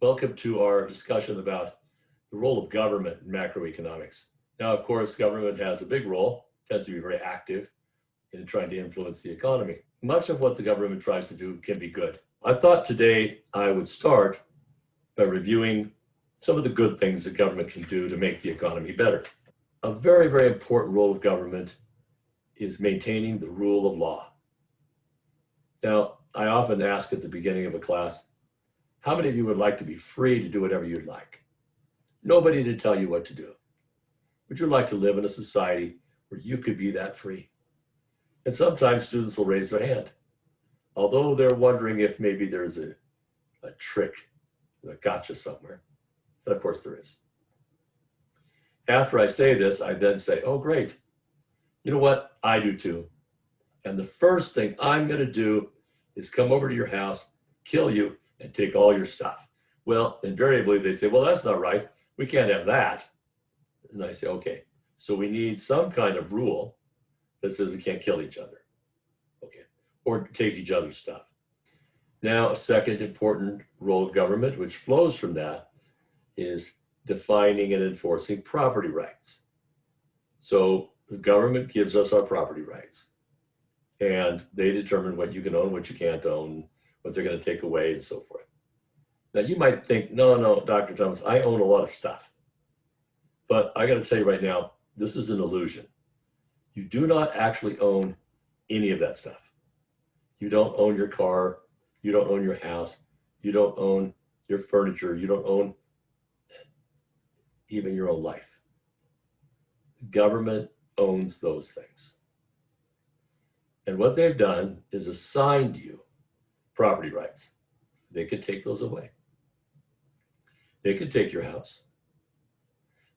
Welcome to our discussion about the role of government in macroeconomics. Now, of course, government has a big role, tends to be very active in trying to influence the economy. Much of what the government tries to do can be good. I thought today I would start by reviewing some of the good things the government can do to make the economy better. A very, very important role of government is maintaining the rule of law. Now, I often ask at the beginning of a class, how many of you would like to be free to do whatever you'd like? Nobody to tell you what to do. Would you like to live in a society where you could be that free? And sometimes students will raise their hand, although they're wondering if maybe there's a trick, a gotcha somewhere. And of course there is. After I say this, I then say, oh, great. You know what? I do too. And the first thing I'm going to do is come over to your house, kill you, and take all your stuff. Well, invariably they say, well, that's not right. We can't have that. And I say, okay, so we need some kind of rule that says we can't kill each other, okay, or take each other's stuff. Now, a second important role of government, which flows from that, is defining and enforcing property rights. So the government gives us our property rights, and they determine what you can own, what you can't own, what they're going to take away, and so forth. Now, you might think, no, Dr. Thomas, I own a lot of stuff. But I got to tell you right now, this is an illusion. You do not actually own any of that stuff. You don't own your car. You don't own your house. You don't own your furniture. You don't own even your own life. The government owns those things. And what they've done is assigned you property rights. They could take those away. They could take your house.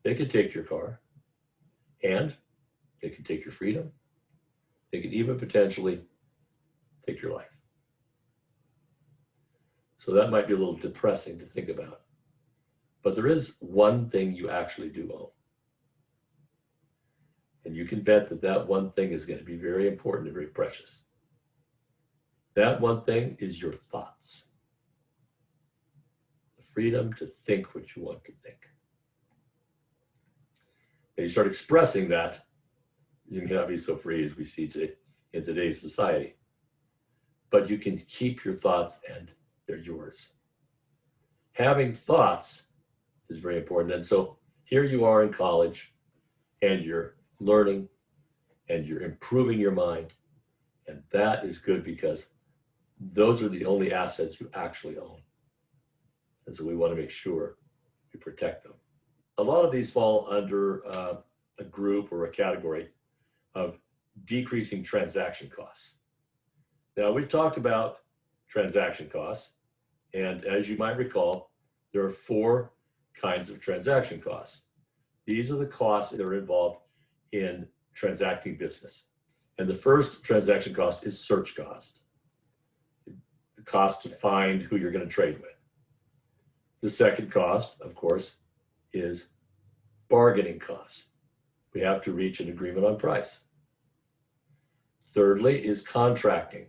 They could take your car. And they could take your freedom. They could even potentially take your life. So that might be a little depressing to think about. But there is one thing you actually do own. And you can bet that that one thing is going to be very important and very precious. That one thing is your thoughts. The freedom to think what you want to think. And you start expressing that, you may not be so free as we see today in today's society. But you can keep your thoughts and they're yours. Having thoughts is very important. And so here you are in college and you're learning and you're improving your mind. And that is good because those are the only assets you actually own. And so we want to make sure we protect them. A lot of these fall under a group or a category of decreasing transaction costs. Now, we've talked about transaction costs, and as you might recall, there are 4 kinds of transaction costs. These are the costs that are involved in transacting business. And the first transaction cost is search cost, the cost to find who you're going to trade with. The second cost, of course, is bargaining costs. We have to reach an agreement on price. Thirdly is contracting.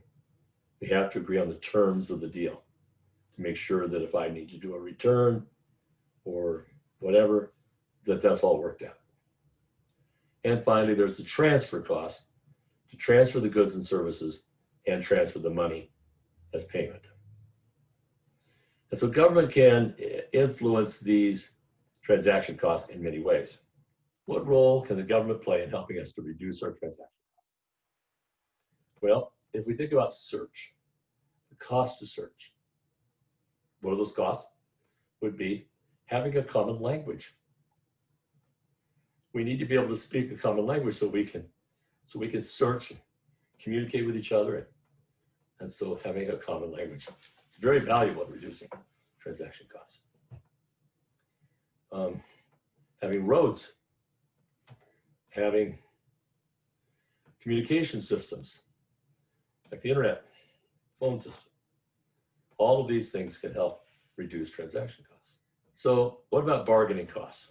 We have to agree on the terms of the deal to make sure that if I need to do a return or whatever, that's all worked out. And finally, there's the transfer cost to transfer the goods and services and transfer the money as payment. And so government can influence these transaction costs in many ways. What role can the government play in helping us to reduce our transaction costs? Well, if we think about search, the cost to search, one of those costs would be having a common language. We need to be able to speak a common language so we can search and communicate with each other. And so having a common language is very valuable in reducing transaction costs. Having roads, having communication systems like the internet, phone system. All of these things can help reduce transaction costs. So what about bargaining costs?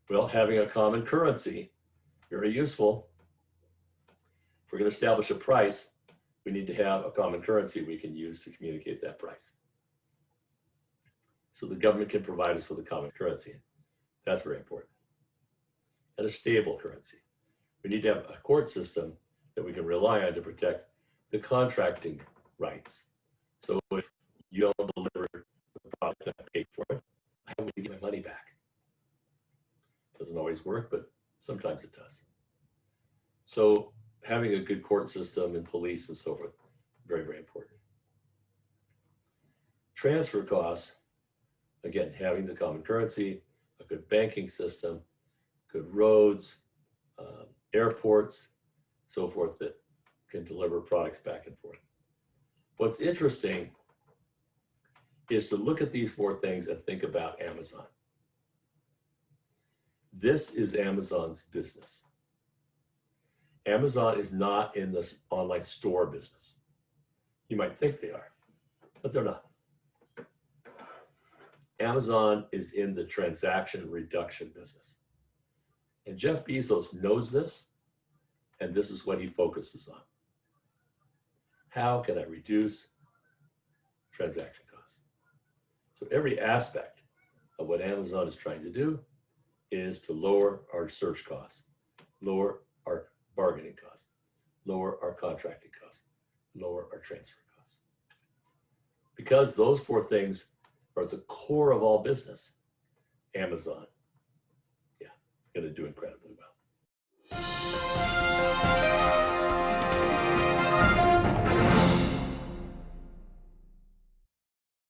Well, having a common currency, very useful. If we're going to establish a price, we need to have a common currency we can use to communicate that price. so the government can provide us with a common currency. That's very important. And a stable currency. We need to have a court system that we can rely on to protect the contracting rights. So if you don't deliver the product that I paid for it, how will you get my money back? Doesn't always work, but sometimes it does. So having a good court system and police and so forth, very, very important. Transfer costs, again, having the common currency, a good banking system, good roads, airports, so forth, that can deliver products back and forth. What's interesting is to look at these four things and think about Amazon. This is Amazon's business. Amazon is not in this online store business. You might think they are, but they're not. Amazon is in the transaction reduction business. And Jeff Bezos knows this, and this is what he focuses on. How can I reduce transaction costs? So every aspect of what Amazon is trying to do is to lower our search costs, lower our bargaining costs, lower our contracting costs, lower our transfer costs. Because those four things are at the core of all business, Amazon, going to do incredibly well.